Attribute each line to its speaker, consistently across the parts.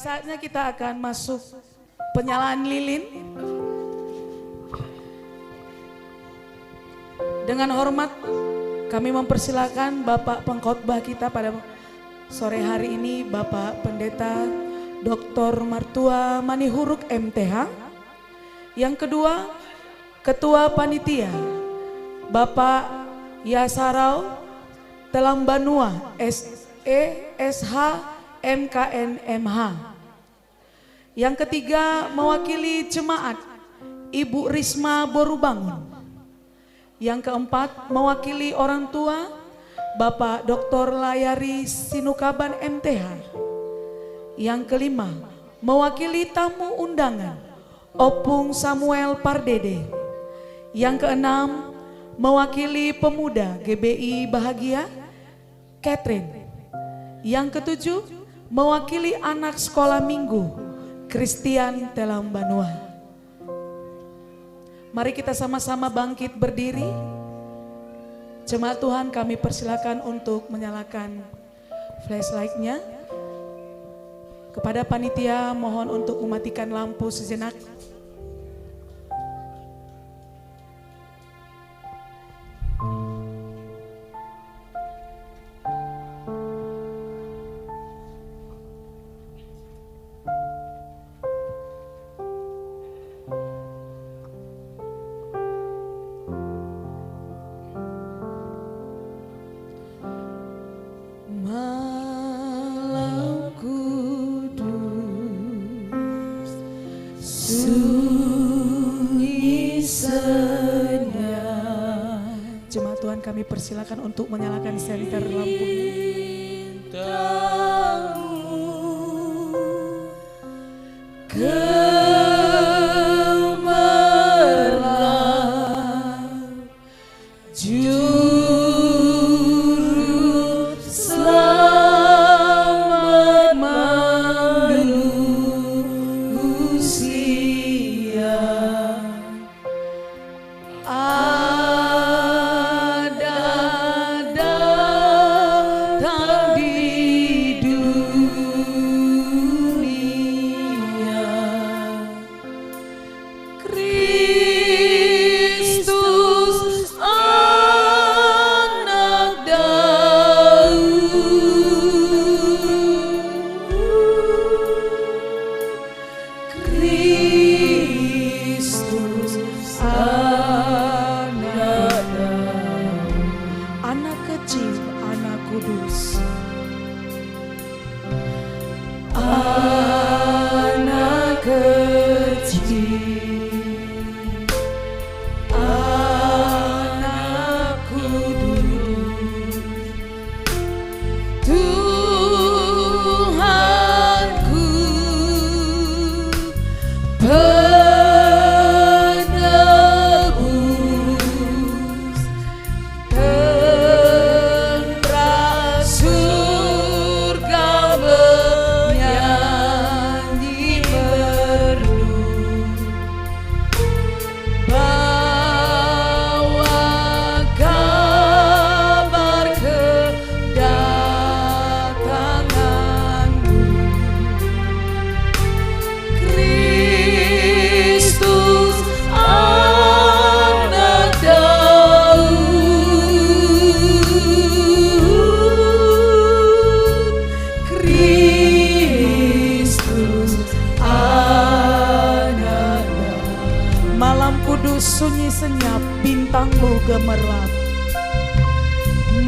Speaker 1: saatnya kita akan masuk penyalaan lilin. Dengan hormat kami mempersilakan Bapak Pengkhotbah kita pada sore hari ini, Bapak Pendeta Dr. Martua Manihuruk MTH. Yang kedua, Ketua Panitia Bapak Yasarau Telambanua SH MKN MH. Yang ketiga, mewakili jemaat Ibu Risma Borubangun. Yang keempat, mewakili orang tua Bapak Dr. Layari Sinukaban MTH. Yang kelima, mewakili tamu undangan Opung Samuel Pardede. Yang keenam, mewakili pemuda GBI Bahagia Catherine. Yang ketujuh, mewakili anak sekolah minggu Christian Telambanua. Mari kita sama-sama bangkit berdiri. Jemaat Tuhan, kami persilakan untuk menyalakan flashlight-nya. Kepada panitia mohon untuk mematikan lampu sejenak. Jemaat Tuhan, kami persilakan untuk menyalakan senter lampunya. Sunyi senyap, bintangmu gemerlap.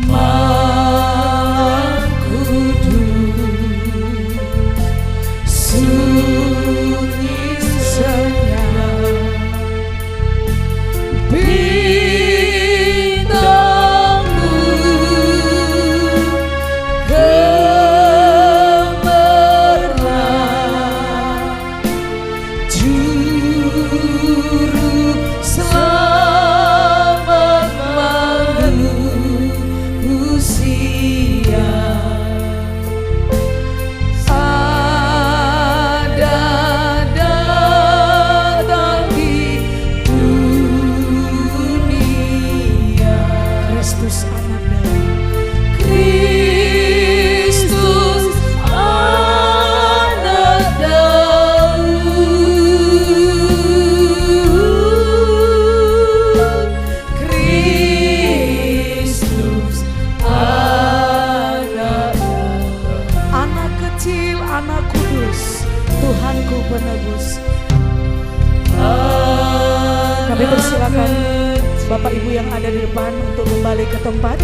Speaker 1: Malam kudus, sunyi senyap, bintangmu gemerlap. Selamat manusia. penebus. Kami persilakan Bapak Ibu yang ada di depan untuk kembali ke tempat.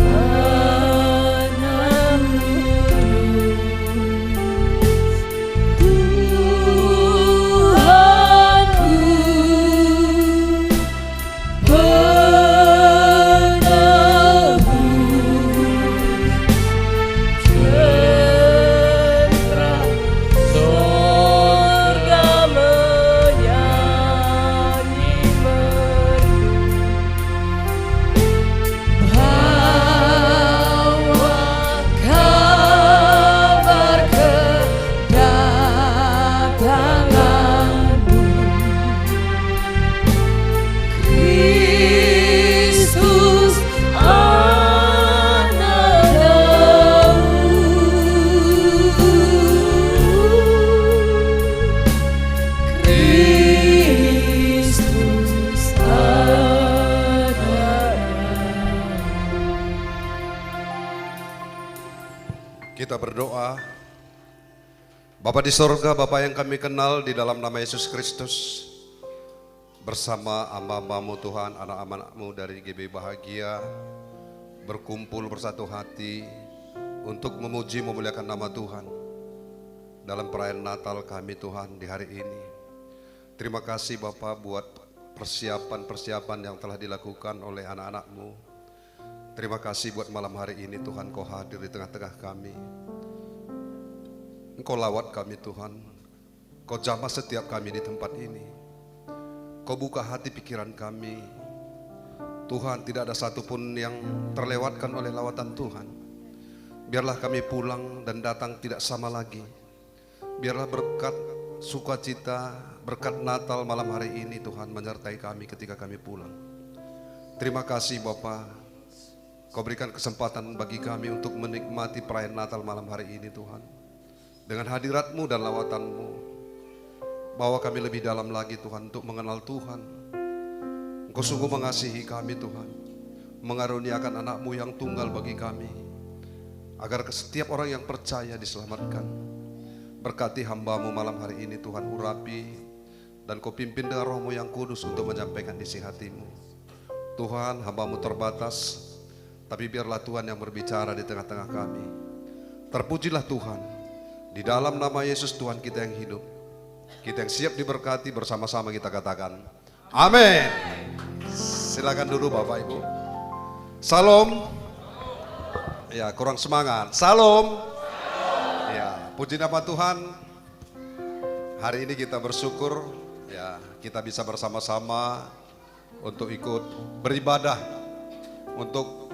Speaker 2: Kita berdoa. Bapa di sorga, Bapa yang kami kenal di dalam nama Yesus Kristus, bersama hamba-hambamu Tuhan, anak-anakmu dari GB Bahagia, berkumpul bersatu hati untuk memuji memuliakan nama Tuhan dalam perayaan Natal kami Tuhan di hari ini. Terima kasih Bapa buat persiapan-persiapan yang telah dilakukan oleh anak-anakmu. Terima kasih buat malam hari ini Tuhan, Kau hadir di tengah-tengah kami. Engkau lawat kami Tuhan, Kau jamah setiap kami di tempat ini. Kau buka hati pikiran kami. Tuhan, tidak ada satupun yang terlewatkan oleh lawatan Tuhan. Biarlah kami pulang dan datang tidak sama lagi. Biarlah berkat sukacita, berkat Natal malam hari ini Tuhan menyertai kami ketika kami pulang. Terima kasih Bapa. Kau berikan kesempatan bagi kami untuk menikmati perayaan Natal malam hari ini Tuhan. Dengan hadirat-Mu dan lawatan-Mu, bawa kami lebih dalam lagi Tuhan untuk mengenal Tuhan. Engkau sungguh mengasihi kami Tuhan, mengaruniakan anak-Mu yang tunggal bagi kami, agar setiap orang yang percaya diselamatkan. Berkati hamba-Mu malam hari ini Tuhan, urapi dan Kau pimpin dengan Roh-Mu yang kudus untuk menyampaikan isi hati-Mu. Tuhan, hamba-Mu terbatas, tapi biarlah Tuhan yang berbicara di tengah-tengah kami. Terpujilah Tuhan. Di dalam nama Yesus Tuhan kita yang hidup, kita yang siap diberkati, bersama-sama kita katakan amin. Silakan dulu Bapak Ibu. Salam. Ya, kurang semangat. Salam. Ya, puji nama Tuhan. Hari ini kita bersyukur ya, kita bisa bersama-sama untuk ikut beribadah untuk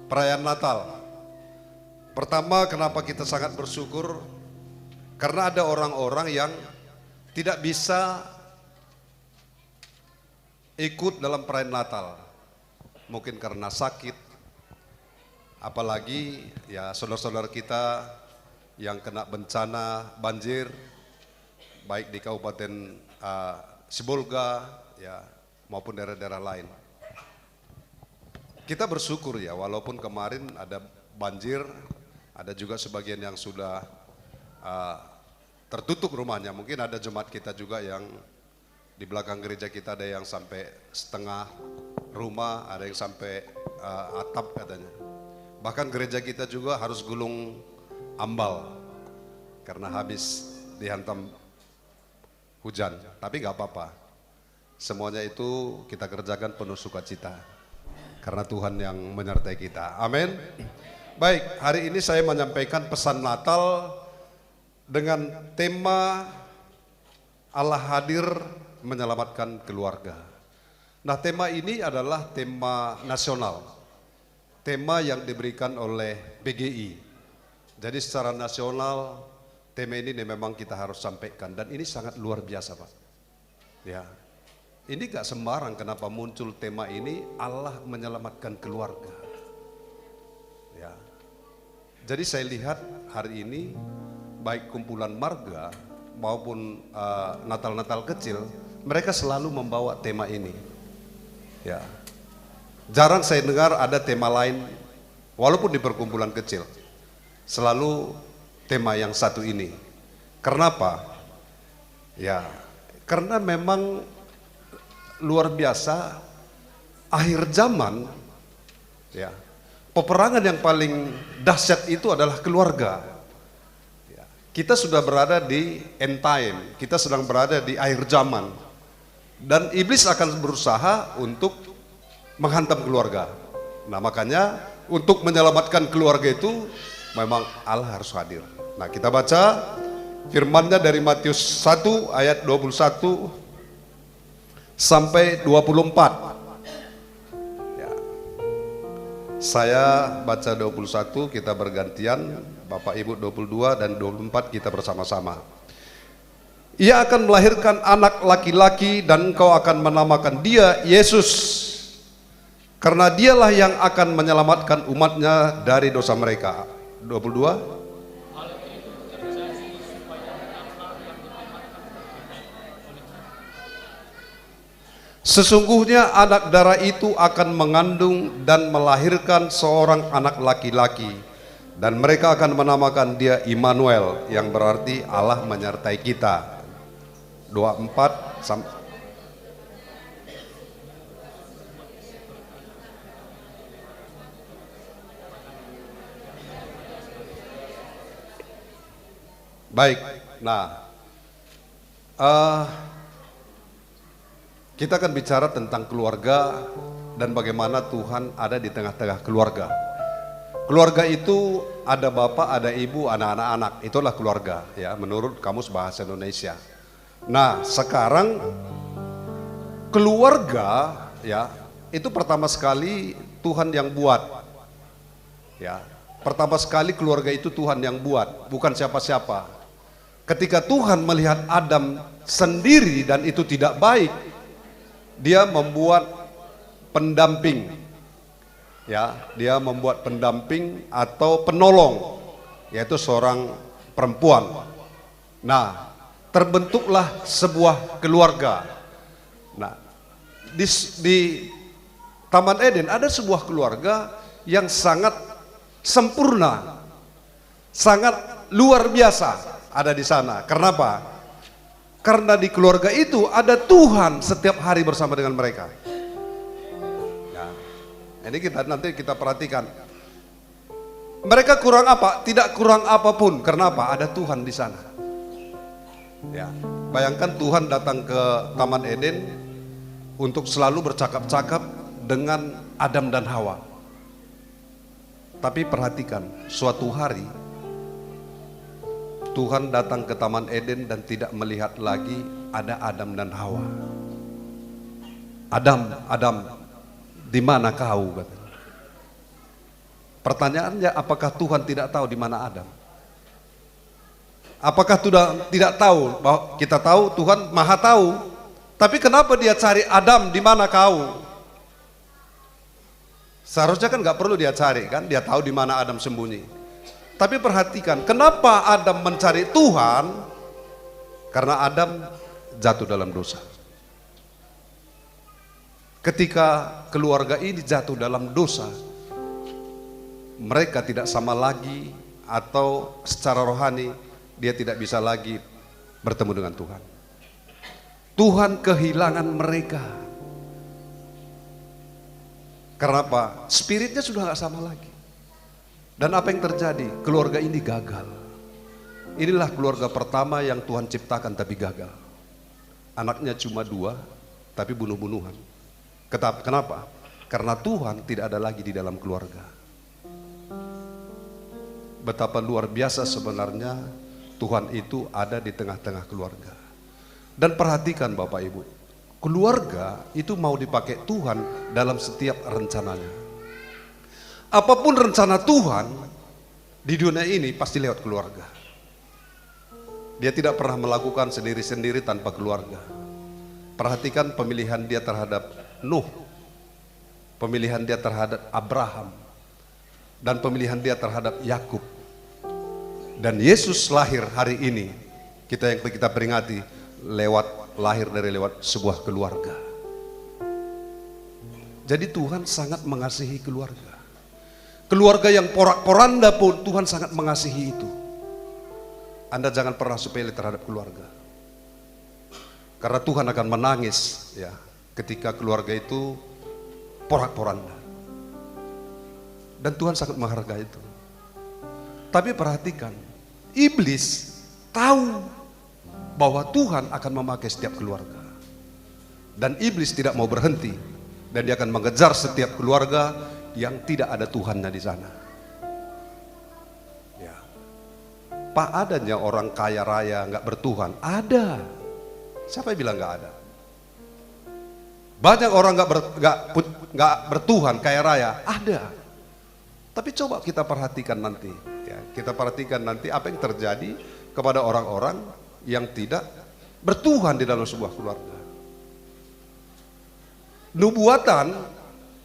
Speaker 2: perayaan Natal. Pertama, kenapa kita sangat bersyukur? Karena ada orang-orang yang tidak bisa ikut dalam perayaan Natal. Mungkin karena sakit, apalagi ya saudara-saudara kita yang kena bencana banjir, baik di Kabupaten Sibolga ya maupun daerah-daerah lain. Kita bersyukur ya, walaupun kemarin ada banjir, ada juga sebagian yang sudah tertutup rumahnya. Mungkin ada jemaat kita juga yang di belakang gereja kita ada yang sampai setengah rumah, ada yang sampai atap katanya. Bahkan gereja kita juga harus gulung ambal karena habis dihantam hujan. Tapi nggak apa-apa, semuanya itu kita kerjakan penuh sukacita karena Tuhan yang menyertai kita. Amin. Baik, hari ini saya menyampaikan pesan Natal dengan tema Allah hadir menyelamatkan keluarga. Nah, tema ini adalah tema nasional, tema yang diberikan oleh PGI. Jadi secara nasional tema ini memang kita harus sampaikan, dan ini sangat luar biasa Pak. Ya, ini gak sembarang kenapa muncul tema ini, Allah menyelamatkan keluarga. Ya, jadi saya lihat hari ini baik kumpulan marga maupun Natal-Natal kecil, mereka selalu membawa tema ini. Ya, jarang saya dengar ada tema lain, walaupun di perkumpulan kecil, selalu tema yang satu ini. Kenapa? Ya, karena memang luar biasa akhir zaman, ya, peperangan yang paling dahsyat itu adalah keluarga. Ya, kita sudah berada di end time, kita sedang berada di akhir zaman, dan iblis akan berusaha untuk menghantam keluarga. Nah, makanya untuk menyelamatkan keluarga itu memang Allah harus hadir. Nah, kita baca firman-Nya dari Matius 1 ayat 21 sampai 24. Ya. Saya baca 21, kita bergantian, Bapak Ibu 22 dan 24 kita bersama-sama. Ia akan melahirkan anak laki-laki dan engkau akan menamakan dia Yesus, karena dialah yang akan menyelamatkan umatnya dari dosa mereka. 22. Sesungguhnya anak darah itu akan mengandung dan melahirkan seorang anak laki-laki, dan mereka akan menamakan dia Immanuel, yang berarti Allah menyertai kita. 24 sampai baik. Nah, kita akan bicara tentang keluarga dan bagaimana Tuhan ada di tengah-tengah keluarga. Keluarga itu ada bapak, ada ibu, ada anak-anak. Itulah keluarga, ya, menurut Kamus Bahasa Indonesia. Nah, sekarang keluarga, ya, itu pertama sekali Tuhan yang buat. Ya, pertama sekali keluarga itu Tuhan yang buat, bukan siapa-siapa. Ketika Tuhan melihat Adam sendiri dan itu tidak baik, dia membuat pendamping, ya, dia membuat pendamping atau penolong, yaitu seorang perempuan. Nah, terbentuklah sebuah keluarga. Nah, di Taman Eden ada sebuah keluarga yang sangat sempurna, sangat luar biasa ada di sana. Kenapa? Karena di keluarga itu ada Tuhan setiap hari bersama dengan mereka. Nah, ini nanti kita perhatikan. Mereka kurang apa? Tidak kurang apapun. Karena apa? Ada Tuhan di sana. Ya, bayangkan Tuhan datang ke Taman Eden untuk selalu bercakap-cakap dengan Adam dan Hawa. Tapi perhatikan, suatu hari Tuhan datang ke Taman Eden dan tidak melihat lagi ada Adam dan Hawa. Adam, Adam, di mana kau? Katanya. Pertanyaannya, apakah Tuhan tidak tahu di mana Adam? Apakah Tuhan tidak tahu? Bahwa kita tahu Tuhan Maha tahu. Tapi kenapa dia cari Adam, di mana kau? Seharusnya kan nggak perlu dia cari, kan? Dia tahu di mana Adam sembunyi. Tapi perhatikan, kenapa Adam mencari Tuhan? Karena Adam jatuh dalam dosa. Ketika keluarga ini jatuh dalam dosa, mereka tidak sama lagi, atau secara rohani dia tidak bisa lagi bertemu dengan Tuhan. Tuhan kehilangan mereka. Karena apa? Spiritnya sudah nggak sama lagi. Dan apa yang terjadi? Keluarga ini gagal. Inilah keluarga pertama yang Tuhan ciptakan tapi gagal. Anaknya cuma 2, tapi bunuh-bunuhan. Kenapa? Karena Tuhan tidak ada lagi di dalam keluarga. Betapa luar biasa sebenarnya Tuhan itu ada di tengah-tengah keluarga. Dan perhatikan Bapak Ibu, keluarga itu mau dipakai Tuhan dalam setiap rencananya. Apapun rencana Tuhan di dunia ini pasti lewat keluarga. Dia tidak pernah melakukan sendiri-sendiri tanpa keluarga. Perhatikan pemilihan dia terhadap Nuh, pemilihan dia terhadap Abraham, dan pemilihan dia terhadap Yakub. Dan Yesus lahir hari ini, kita peringati lahir dari sebuah keluarga. Jadi Tuhan sangat mengasihi keluarga. Keluarga yang porak-poranda pun Tuhan sangat mengasihi itu. Anda jangan pernah sepele terhadap keluarga. Karena Tuhan akan menangis ya ketika keluarga itu porak-poranda. Dan Tuhan sangat menghargai itu. Tapi perhatikan, iblis tahu bahwa Tuhan akan memakai setiap keluarga. Dan iblis tidak mau berhenti, dan dia akan mengejar setiap keluarga yang tidak ada Tuhannya di sana. Ya. Pak, adanya orang kaya raya nggak bertuhan? Ada. Siapa yang bilang nggak ada? Banyak orang nggak bertuhan, kaya raya, ada. Tapi coba kita perhatikan nanti, ya, kita perhatikan nanti apa yang terjadi kepada orang-orang yang tidak bertuhan di dalam sebuah keluarga. Nubuatan,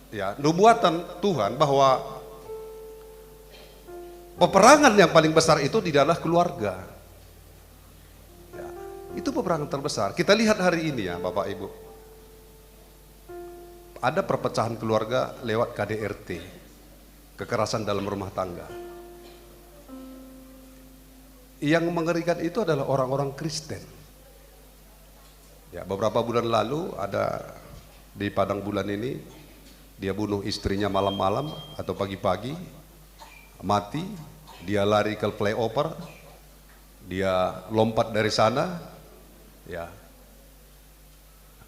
Speaker 2: ya, nubuatan Tuhan bahwa peperangan yang paling besar itu di dalam keluarga. Ya, itu peperangan terbesar. Kita lihat hari ini ya, Bapak Ibu. Ada perpecahan keluarga lewat KDRT, kekerasan dalam rumah tangga. Yang mengerikan itu adalah orang-orang Kristen. Ya, beberapa bulan lalu ada di Padang Bulan ini, dia bunuh istrinya malam-malam atau pagi-pagi, mati, dia lari ke flyover, dia lompat dari sana, ya,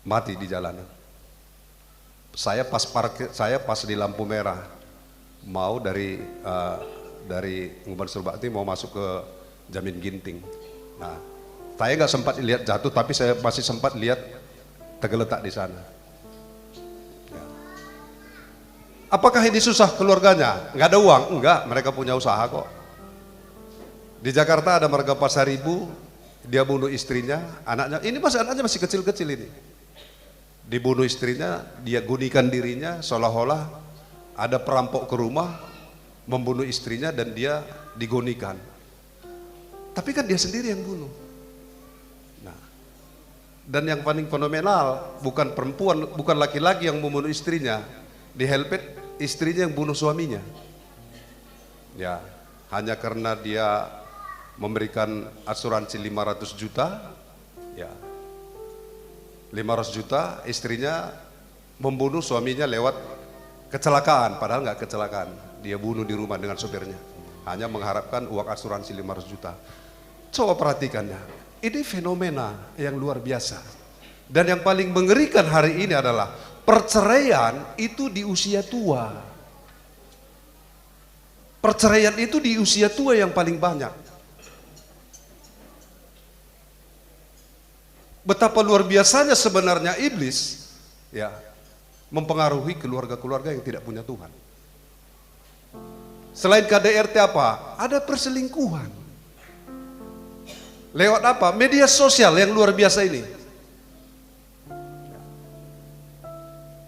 Speaker 2: mati di jalanan. Saya pas di lampu merah, mau dari Ngumpan Surbakti mau masuk ke Jamin Ginting. Nah, saya nggak sempat lihat jatuh, tapi saya masih sempat lihat tergeletak di sana. Ya. Apakah ini susah keluarganya? Nggak ada uang? Enggak, mereka punya usaha kok. Di Jakarta ada marga Pasaribu, dia bunuh istrinya, anaknya. Ini anaknya masih kecil-kecil ini. Dibunuh istrinya, dia gunikan dirinya seolah-olah ada perampok ke rumah, membunuh istrinya dan dia digonikan. Tapi kan dia sendiri yang bunuh. Nah, dan yang paling fenomenal, bukan perempuan, bukan laki-laki yang membunuh istrinya, di Helpet istrinya yang bunuh suaminya. Ya, hanya karena dia memberikan asuransi 500 juta, ya. 500 juta, istrinya membunuh suaminya lewat kecelakaan, padahal nggak kecelakaan. Dia bunuh di rumah dengan sopirnya, hanya mengharapkan uang asuransi 500 juta. Coba perhatikannya, ini fenomena yang luar biasa. Dan yang paling mengerikan hari ini adalah perceraian itu di usia tua. Perceraian itu di usia tua yang paling banyak. Betapa luar biasanya sebenarnya iblis ya mempengaruhi keluarga-keluarga yang tidak punya Tuhan. Selain KDRT apa? Ada perselingkuhan. Lewat apa? Media sosial yang luar biasa ini.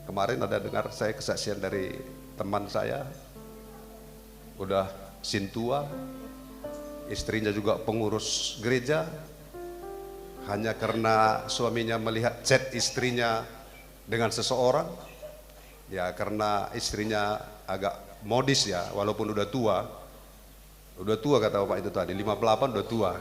Speaker 2: Kemarin ada dengar saya kesaksian dari teman saya, udah sintua, istrinya juga pengurus gereja. Hanya karena suaminya melihat chat istrinya dengan seseorang, ya karena istrinya agak modis ya, walaupun udah tua kata Bapak itu tadi, 58 udah tua.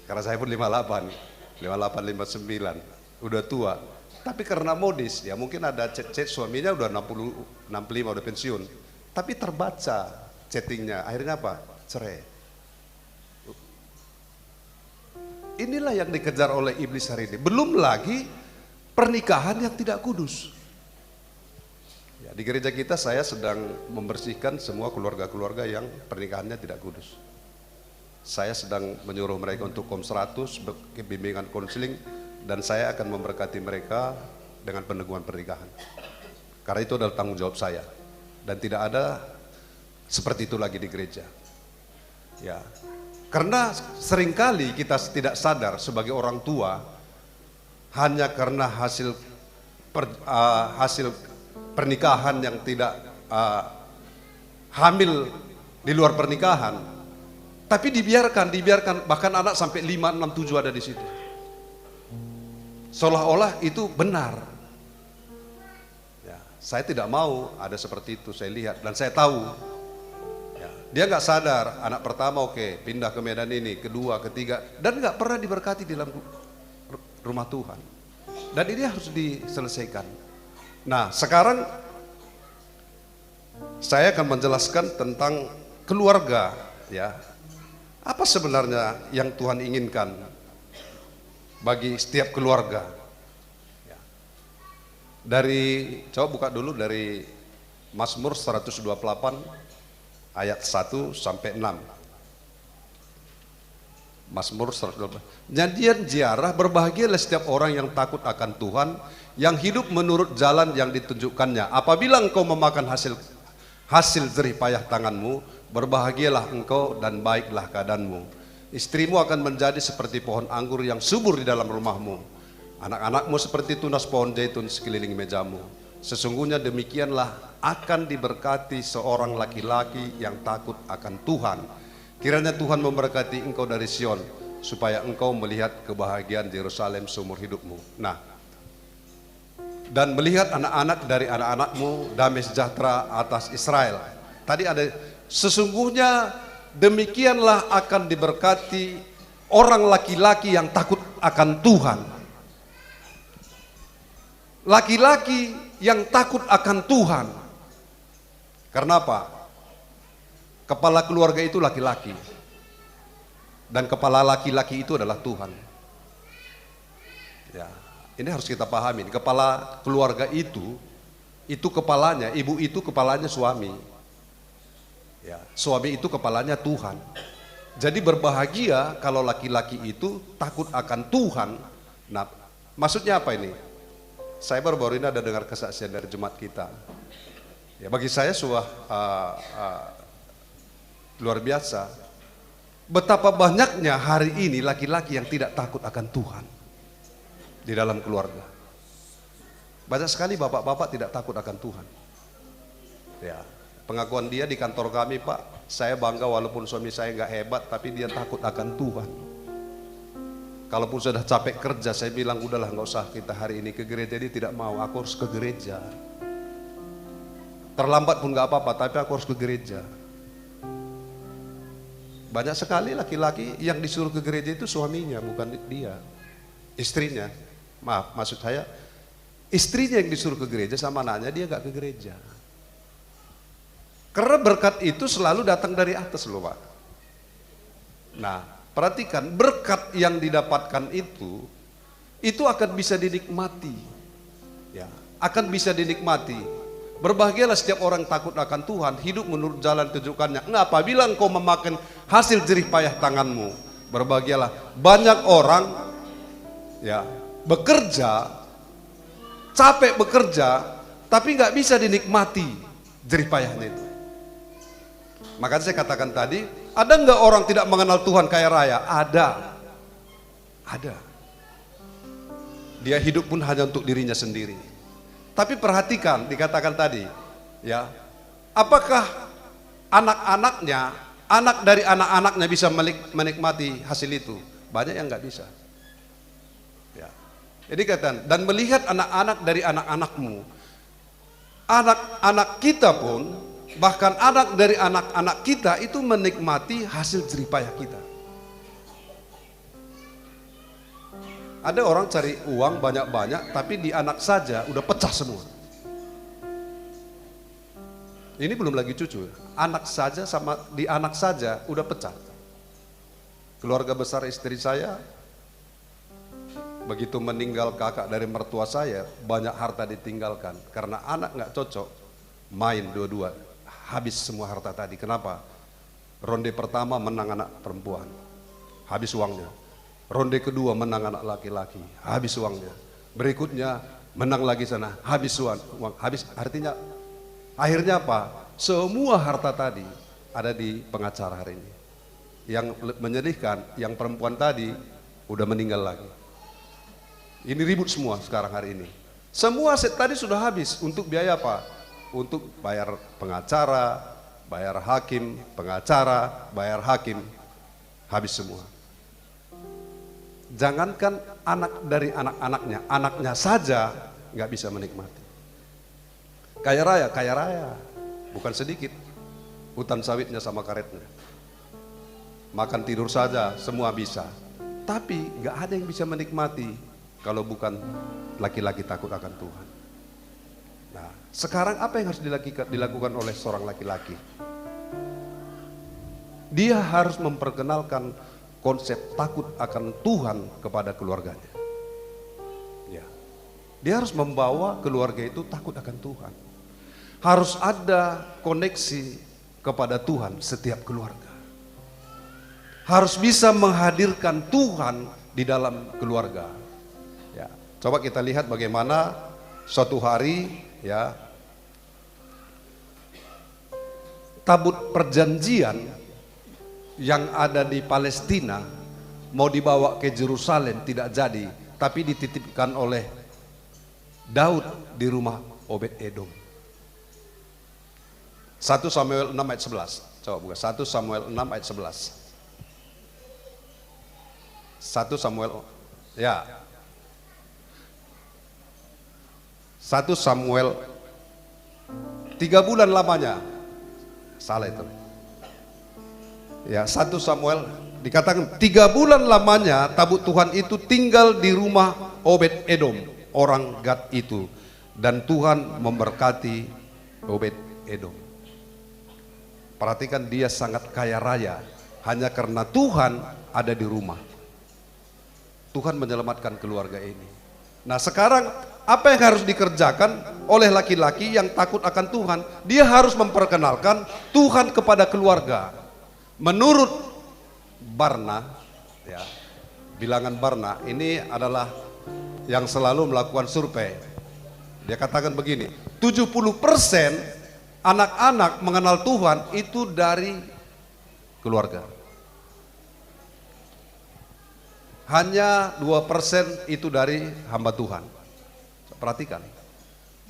Speaker 2: Karena saya pun 58, 59, udah tua. Tapi karena modis, ya mungkin ada chat suaminya udah 60, 65 udah pensiun. Tapi terbaca chattingnya, akhirnya apa? Cerai. Inilah yang dikejar oleh iblis hari ini. Belum lagi pernikahan yang tidak kudus. Ya, di gereja kita saya sedang membersihkan semua keluarga-keluarga yang pernikahannya tidak kudus. Saya sedang menyuruh mereka untuk KOM 100, bimbingan konseling, dan saya akan memberkati mereka dengan peneguhan pernikahan. Karena itu adalah tanggung jawab saya. Dan tidak ada seperti itu lagi di gereja. Ya. Karena seringkali kita tidak sadar sebagai orang tua, hanya karena hasil pernikahan yang tidak hamil di luar pernikahan, tapi dibiarkan bahkan anak sampai 5, 6, 7 ada di situ. Seolah-olah itu benar. Ya, saya tidak mau ada seperti itu, saya lihat dan saya tahu. Dia nggak sadar, anak pertama oke, pindah ke Medan ini, kedua, ketiga, dan nggak pernah diberkati dalam rumah Tuhan. Dan ini harus diselesaikan. Nah, sekarang saya akan menjelaskan tentang keluarga, ya. Apa sebenarnya yang Tuhan inginkan bagi setiap keluarga? Ya. Coba buka dulu dari Mazmur 128 ayat 1 sampai 6. Mazmur 128. Nyanyian ziarah, berbahagialah setiap orang yang takut akan Tuhan, yang hidup menurut jalan yang ditunjukkannya. Apabila engkau memakan hasil jerih payah tanganmu, berbahagialah engkau dan baiklah keadaanmu. Istrimu akan menjadi seperti pohon anggur yang subur di dalam rumahmu. Anak-anakmu seperti tunas pohon zaitun sekeliling mejamu. Sesungguhnya demikianlah akan diberkati seorang laki-laki yang takut akan Tuhan. Kiranya Tuhan memberkati engkau dari Sion, supaya engkau melihat kebahagiaan Yerusalem seumur hidupmu. Nah, dan melihat anak-anak dari anak-anakmu, damai sejahtera atas Israel. Tadi ada, sesungguhnya demikianlah akan diberkati orang laki-laki yang takut akan Tuhan. Laki-laki yang takut akan Tuhan. Karena apa? Kepala keluarga itu laki-laki. Dan kepala laki-laki itu adalah Tuhan. Ya, ini harus kita pahami. Kepala keluarga itu kepalanya, ibu itu kepalanya suami. Ya, suami itu kepalanya Tuhan. Jadi berbahagia kalau laki-laki itu takut akan Tuhan. Nah, maksudnya apa ini? Saya baru-baru ini ada dengar kesaksian dari jemaat kita. Ya, bagi saya luar biasa. Betapa banyaknya hari ini laki-laki yang tidak takut akan Tuhan di dalam keluarga. Banyak sekali bapak-bapak tidak takut akan Tuhan. Ya, pengakuan dia di kantor kami, Pak, saya bangga walaupun suami saya nggak hebat, tapi dia takut akan Tuhan. Kalaupun sudah capek kerja, saya bilang udahlah nggak usah kita hari ini ke gereja. Dia tidak mau, aku harus ke gereja. Terlambat pun nggak apa-apa, tapi aku harus ke gereja. Banyak sekali laki-laki yang disuruh ke gereja itu suaminya, bukan dia. Istrinya, maksud saya istrinya yang disuruh ke gereja sama anaknya, dia nggak ke gereja. Karena berkat itu selalu datang dari atas loh, Pak. Nah, perhatikan, berkat yang didapatkan itu akan bisa dinikmati. Ya, akan bisa dinikmati. Berbahagialah setiap orang takut akan Tuhan, hidup menurut jalan tunjukkannya. Nah, apabila engkau memakan hasil jerih payah tanganmu, berbahagialah. Banyak orang ya bekerja, capek bekerja, tapi nggak bisa dinikmati jerih payahnya itu. Makanya saya katakan tadi, ada nggak orang tidak mengenal Tuhan kaya raya? Ada. Dia hidup pun hanya untuk dirinya sendiri. Tapi perhatikan, dikatakan tadi, ya, apakah anak dari anak-anaknya bisa menikmati hasil itu? Banyak yang nggak bisa. Ya. Jadi katakan, dan melihat anak-anak dari anak-anakmu, anak-anak kita pun, bahkan anak dari anak-anak kita itu menikmati hasil jerih payah kita. Ada orang cari uang banyak-banyak, tapi di anak saja udah pecah semua. Ini belum lagi cucu, anak saja sama di anak saja udah pecah. Keluarga besar istri saya, begitu meninggal kakak dari mertua saya, banyak harta ditinggalkan. Karena anak nggak cocok, main dua-dua, habis semua harta tadi. Kenapa? Ronde pertama menang anak perempuan, habis uangnya. Ronde kedua menang anak laki-laki, habis uangnya. Berikutnya menang lagi sana, habis uang, habis. Artinya akhirnya apa? Semua harta tadi ada di pengacara hari ini. Yang menyedihkan, yang perempuan tadi udah meninggal lagi. Ini ribut semua sekarang hari ini. Semua aset tadi sudah habis. Untuk biaya apa? Untuk bayar pengacara, bayar hakim, pengacara, bayar hakim, habis semua. Jangankan anak dari anak-anaknya, anaknya saja nggak bisa menikmati. Kaya raya, bukan sedikit. Hutan sawitnya sama karetnya. Makan tidur saja semua bisa. Tapi nggak ada yang bisa menikmati kalau bukan laki-laki takut akan Tuhan. Nah, sekarang apa yang harus dilakukan oleh seorang laki-laki? Dia harus memperkenalkan konsep takut akan Tuhan kepada keluarganya. Ya. Dia harus membawa keluarga itu takut akan Tuhan. Harus ada koneksi kepada Tuhan setiap keluarga. Harus bisa menghadirkan Tuhan di dalam keluarga. Ya. Coba kita lihat bagaimana suatu hari ya tabut perjanjian yang ada di Palestina mau dibawa ke Yerusalem tidak jadi, tapi dititipkan oleh Daud di rumah Obed Edom. 1 Samuel 6 ayat 11. Coba buka 1 Samuel 6 ayat 11. 1 Samuel ya. 1 Samuel 3 bulan lamanya. Salah itu. Ya, 1 Samuel dikatakan 3 bulan lamanya tabut Tuhan itu tinggal di rumah Obed Edom, orang Gad itu, dan Tuhan memberkati Obed Edom. Perhatikan, dia sangat kaya raya hanya karena Tuhan ada di rumah. Tuhan menyelamatkan keluarga ini. Nah, sekarang apa yang harus dikerjakan oleh laki-laki yang takut akan Tuhan? Dia harus memperkenalkan Tuhan kepada keluarga. Menurut Barna, ya, bilangan Barna ini adalah yang selalu melakukan survei. Dia katakan begini, 70% anak-anak mengenal Tuhan itu dari keluarga. Hanya 2% itu dari hamba Tuhan. Perhatikan.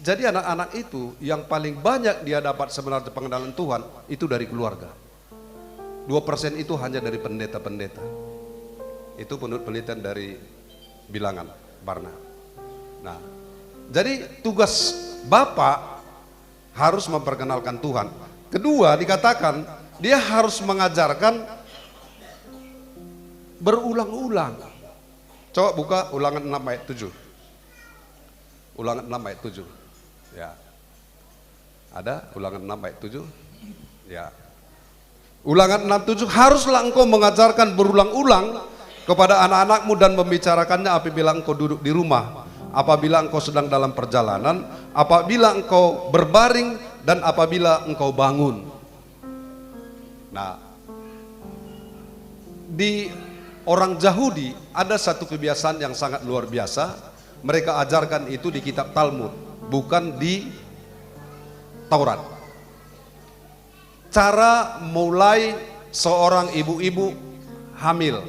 Speaker 2: Jadi anak-anak itu yang paling banyak dia dapat sebenarnya pengenalan Tuhan itu dari keluarga. 2% itu hanya dari pendeta-pendeta. Itu menurut penelitian dari bilangan Barna. Nah, jadi tugas Bapak harus memperkenalkan Tuhan. Kedua, dikatakan dia harus mengajarkan berulang-ulang. Coba buka Ulangan 6 ayat 7. Ulangan 6 ayat 7. Ya. Ada Ulangan 6 ayat 7? Ya. Ulangan 6:7, haruslah engkau mengajarkan berulang-ulang kepada anak-anakmu dan membicarakannya apabila engkau duduk di rumah, apabila engkau sedang dalam perjalanan, apabila engkau berbaring, dan apabila engkau bangun. Nah, di orang Yahudi ada satu kebiasaan yang sangat luar biasa. Mereka ajarkan itu di kitab Talmud, bukan di Taurat. Cara mulai seorang ibu-ibu hamil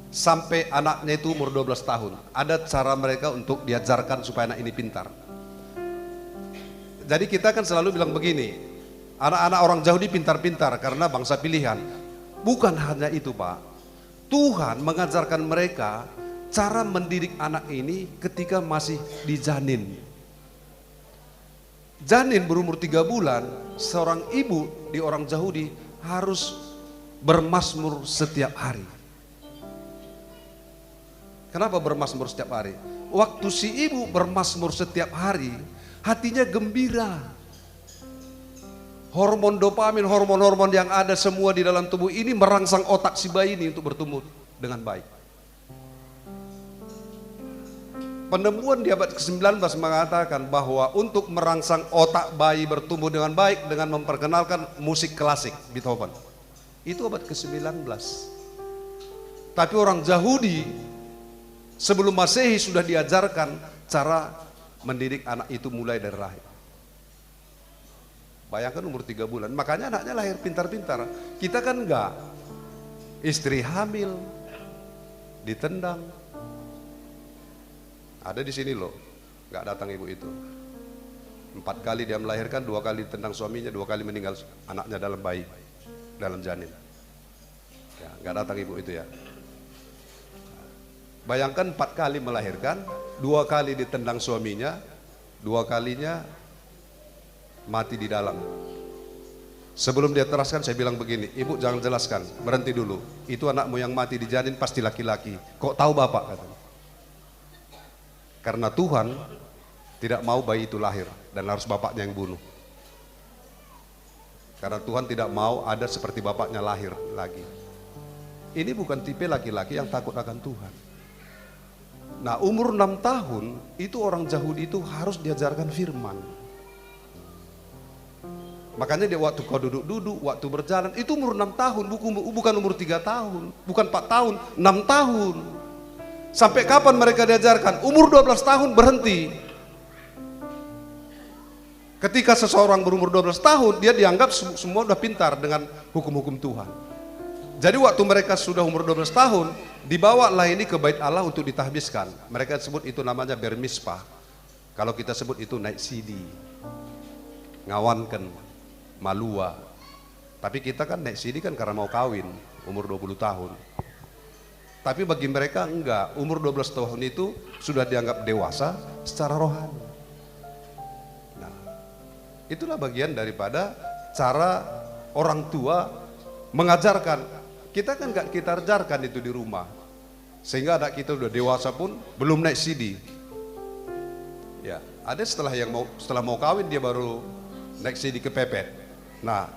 Speaker 2: sampai anaknya itu umur 12 tahun. Ada cara mereka untuk diajarkan supaya anak ini pintar. Jadi kita kan selalu bilang begini, anak-anak orang Yahudi pintar-pintar karena bangsa pilihan. Bukan hanya itu, Pak. Tuhan mengajarkan mereka cara mendidik anak ini ketika masih di janin. Janin berumur 3 bulan, seorang ibu di orang Yahudi harus bermazmur setiap hari. Kenapa bermazmur setiap hari? Waktu si ibu bermazmur setiap hari, hatinya gembira. Hormon dopamin, hormon-hormon yang ada semua di dalam tubuh ini merangsang otak si bayi ini untuk bertumbuh dengan baik. Penemuan di abad ke-19 mengatakan bahwa untuk merangsang otak bayi bertumbuh dengan baik dengan memperkenalkan musik klasik Beethoven. Itu abad ke-19. Tapi orang Yahudi sebelum Masehi sudah diajarkan cara mendidik anak itu mulai dari rahim. Bayangkan umur 3 bulan, makanya anaknya lahir pintar-pintar. Kita kan enggak. Istri hamil, ditendang. Ada di sini loh, nggak datang ibu itu. 4 kali dia melahirkan, 2 kali ditendang suaminya, 2 kali meninggal anaknya dalam bayi, dalam janin. Ya, nggak datang ibu itu ya. Bayangkan 4 kali melahirkan, 2 kali ditendang suaminya, 2 kalinya mati di dalam. Sebelum dia teraskan saya bilang begini, ibu jangan jelaskan, berhenti dulu. Itu anakmu yang mati di janin pasti laki-laki. Kok tahu bapak? Katanya. Karena Tuhan tidak mau bayi itu lahir dan harus bapaknya yang bunuh. Karena Tuhan tidak mau ada seperti bapaknya lahir lagi. Ini bukan tipe laki-laki yang takut akan Tuhan. Nah, umur 6 tahun itu orang Yahudi itu harus diajarkan firman. Makanya dia waktu kau duduk-duduk, waktu berjalan, itu umur 6 tahun, bukan umur 3 tahun, bukan 4 tahun, 6 tahun. Sampai kapan mereka diajarkan? Umur 12 tahun berhenti. Ketika seseorang berumur 12 tahun, dia dianggap semua sudah pintar dengan hukum-hukum Tuhan. Jadi waktu mereka sudah umur 12 tahun, dibawalah ini ke bait Allah untuk ditahbiskan. Mereka sebut itu namanya bermisbah. Kalau kita sebut itu naik sidi, ngawankan, malua. Tapi kita kan naik sidi kan karena mau kawin, umur 20 tahun. Tapi bagi mereka enggak, umur 12 tahun itu sudah dianggap dewasa secara rohani. Nah, itulah bagian daripada cara orang tua mengajarkan. Kita kan enggak kita ajarkan itu di rumah. Sehingga anak kita udah dewasa pun belum naik sidi. Ya, ada setelah mau kawin dia baru naik sidi kepepet. Nah,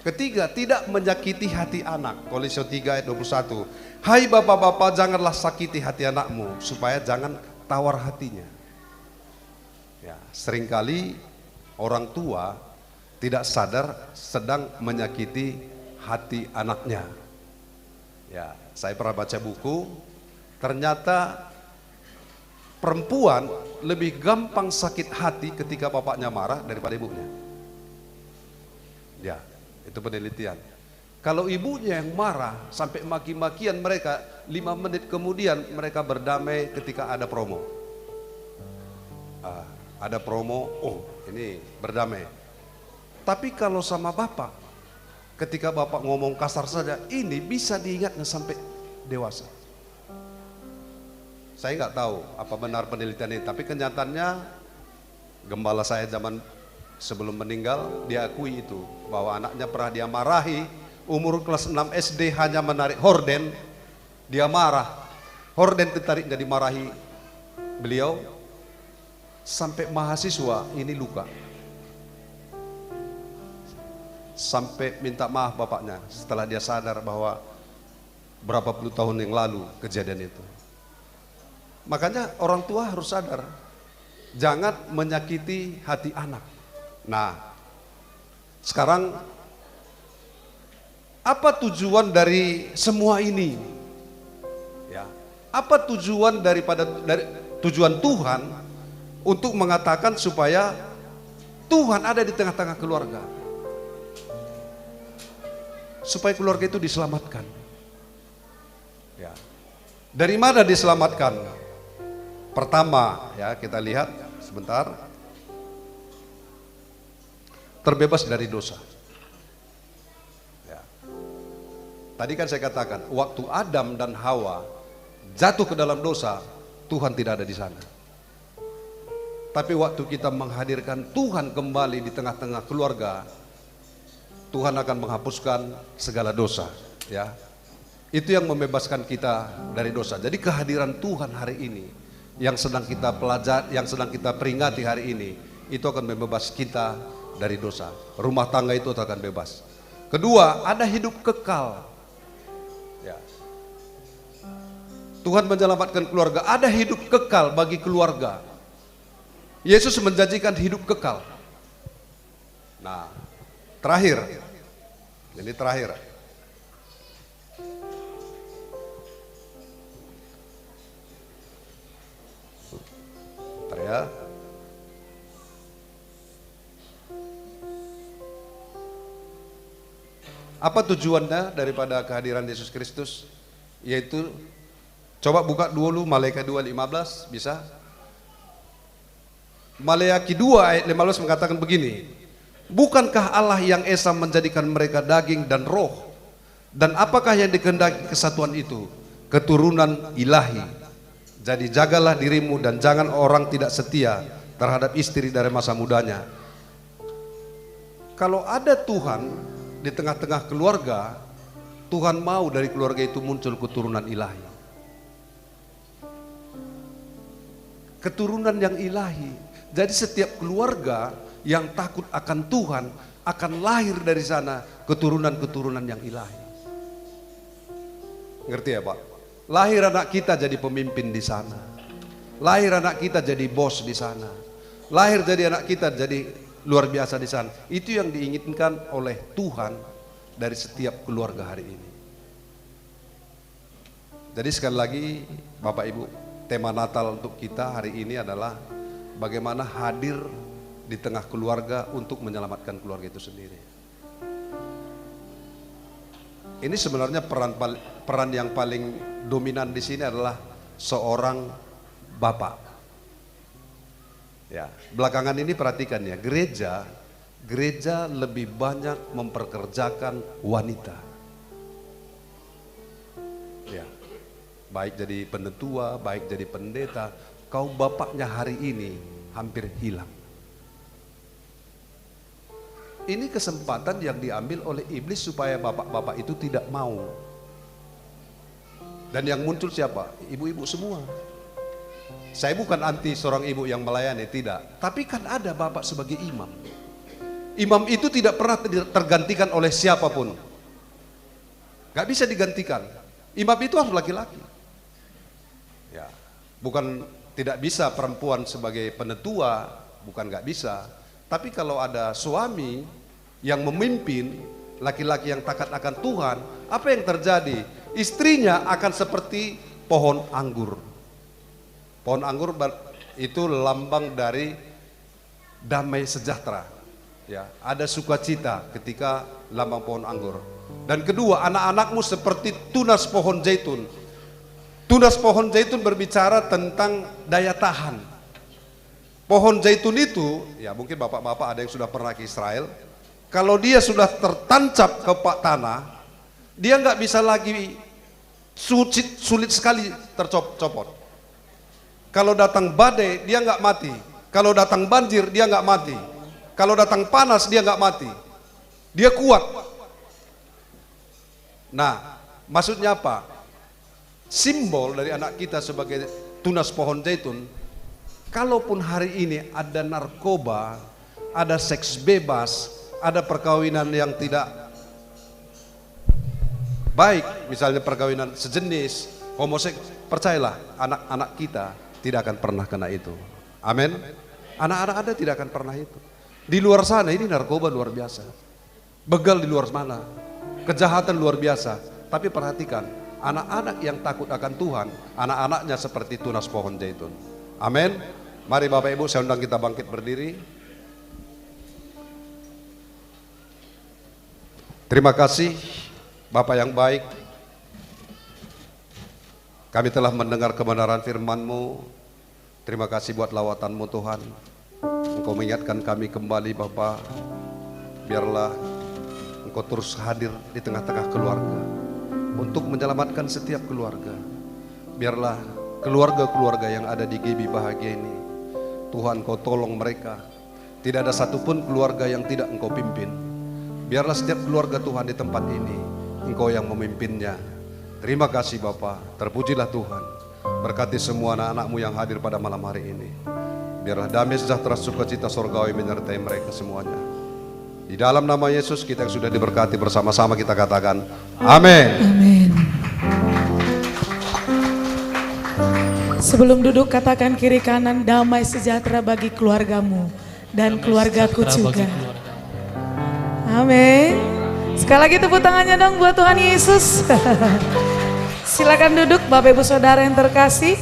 Speaker 2: ketiga, tidak menyakiti hati anak. Kolose 3 ayat 21. Hai bapak-bapak, janganlah sakiti hati anakmu, supaya jangan tawar hatinya. Ya, seringkali orang tua tidak sadar sedang menyakiti hati anaknya. Ya, saya pernah baca buku, ternyata perempuan lebih gampang sakit hati ketika bapaknya marah daripada ibunya. Ya, itu penelitian. Kalau ibunya yang marah sampai maki-makian mereka, 5 menit kemudian mereka berdamai ketika ada promo. Ada promo, oh ini berdamai. Tapi kalau sama bapak, ketika bapak ngomong kasar saja, ini bisa diingatnya sampai dewasa. Saya nggak tahu apa benar penelitian ini, tapi kenyataannya gembala saya zaman sebelum meninggal, dia akui itu, bahwa anaknya pernah dia marahi, umur kelas 6 SD hanya menarik horden, dia marah, horden ditarik jadi marahi beliau, sampai mahasiswa ini luka, sampai minta maaf bapaknya setelah dia sadar bahwa berapa puluh tahun yang lalu kejadian itu. Makanya orang tua harus sadar, jangan menyakiti hati anak. Nah, sekarang apa tujuan dari semua ini? Ya, apa tujuan dari tujuan Tuhan untuk mengatakan supaya Tuhan ada di tengah-tengah keluarga, supaya keluarga itu diselamatkan. Ya, dari mana diselamatkan? Pertama, ya kita lihat sebentar. Terbebas dari dosa. Ya. Tadi kan saya katakan, waktu Adam dan Hawa jatuh ke dalam dosa, Tuhan tidak ada di sana. Tapi waktu kita menghadirkan Tuhan kembali di tengah-tengah keluarga, Tuhan akan menghapuskan segala dosa. Ya, itu yang membebaskan kita dari dosa. Jadi kehadiran Tuhan hari ini, yang sedang kita pelajari, yang sedang kita peringati hari ini, itu akan membebas kita dari dosa. Rumah tangga itu akan bebas. Kedua, ada hidup kekal. Ya. Tuhan menyelamatkan keluarga, ada hidup kekal bagi keluarga. Yesus menjanjikan hidup kekal. Nah, terakhir, ini terakhir. Bentar ya. Apa tujuannya daripada kehadiran Yesus Kristus? Yaitu, coba buka dulu Maleakhi 2:15, bisa? Maleakhi 2 ayat 15 mengatakan begini, bukankah Allah yang esa menjadikan mereka daging dan roh? Dan apakah yang dikehendaki kesatuan itu? Keturunan ilahi. Jadi jagalah dirimu dan jangan orang tidak setia terhadap istri dari masa mudanya. Kalau ada Tuhan di tengah-tengah keluarga, Tuhan mau dari keluarga itu muncul keturunan ilahi. keturunan yang ilahi. Jadi setiap keluarga yang takut akan Tuhan akan lahir dari sana keturunan-keturunan yang ilahi. Ngerti ya Pak? Lahir anak kita jadi pemimpin di sana. Lahir anak kita jadi bos di sana. Lahir jadi anak kita jadi luar biasa di sana. Itu yang diinginkan oleh Tuhan dari setiap keluarga hari ini. Jadi sekali lagi Bapak Ibu, tema Natal untuk kita hari ini adalah bagaimana hadir di tengah keluarga untuk menyelamatkan keluarga itu sendiri. Ini sebenarnya peran yang paling dominan di sini adalah seorang bapak. Ya, belakangan ini perhatikan ya, gereja lebih banyak memperkerjakan wanita. Ya, baik jadi penetua, baik jadi pendeta, kau bapaknya hari ini hampir hilang. Ini kesempatan yang diambil oleh iblis supaya bapak-bapak itu tidak mau. Dan yang muncul siapa? Ibu-ibu semua. Saya bukan anti seorang ibu yang melayani, tidak. Tapi kan ada bapak sebagai imam. Imam itu tidak pernah tergantikan oleh siapapun. Gak bisa digantikan. Imam itu harus laki-laki. Ya, bukan tidak bisa perempuan sebagai penetua, bukan gak bisa. Tapi kalau ada suami yang memimpin, laki-laki yang taat akan Tuhan, apa yang terjadi? Istrinya akan seperti pohon anggur. Pohon anggur itu lambang dari damai sejahtera. Ya, ada sukacita ketika lambang pohon anggur. Dan kedua, anak-anakmu seperti tunas pohon zaitun. Tunas pohon zaitun berbicara tentang daya tahan. Pohon zaitun itu, ya mungkin bapak-bapak ada yang sudah pernah ke Israel. Kalau dia sudah tertancap ke tanah, dia nggak bisa lagi, sulit sekali tercopot. Kalau datang badai, dia nggak mati. Kalau datang banjir, dia nggak mati. Kalau datang panas, dia nggak mati. Dia kuat. Nah, maksudnya apa? Simbol dari anak kita sebagai tunas pohon zaitun. Kalaupun hari ini ada narkoba, ada seks bebas, ada perkawinan yang tidak baik, misalnya perkawinan sejenis, homoseks, percayalah anak-anak kita tidak akan pernah kena itu. Amin. Anak-anak Anda tidak akan pernah itu. Di luar sana ini narkoba luar biasa, begal di luar sana, kejahatan luar biasa. Tapi perhatikan, anak-anak yang takut akan Tuhan, anak-anaknya seperti tunas pohon zaitun. Amin. Mari Bapak Ibu, saya undang kita bangkit berdiri. Terima kasih Bapak yang baik. Kami telah mendengar kebenaran firman-Mu. Terima kasih buat lawatan-Mu Tuhan. Engkau mengingatkan kami kembali Bapak. Biarlah Engkau terus hadir di tengah-tengah keluarga untuk menyelamatkan setiap keluarga. Biarlah keluarga-keluarga yang ada di GB Bahagia ini, Tuhan Kau tolong mereka. Tidak ada satupun keluarga yang tidak Engkau pimpin. Biarlah setiap keluarga Tuhan di tempat ini Engkau yang memimpinnya. Terima kasih Bapa, terpujilah Tuhan. Berkati semua anak-anak-Mu yang hadir pada malam hari ini. Biarlah damai sejahtera sukacita surgawi menyertai mereka semuanya. Di dalam nama Yesus kita yang sudah diberkati bersama-sama kita katakan amin.
Speaker 1: Amin. Sebelum duduk katakan kiri kanan, damai sejahtera bagi keluargamu dan keluargaku juga. Amin. Sekali lagi tepuk tangannya dong buat Tuhan Yesus. Silakan duduk Bapak Ibu Saudara yang terkasih.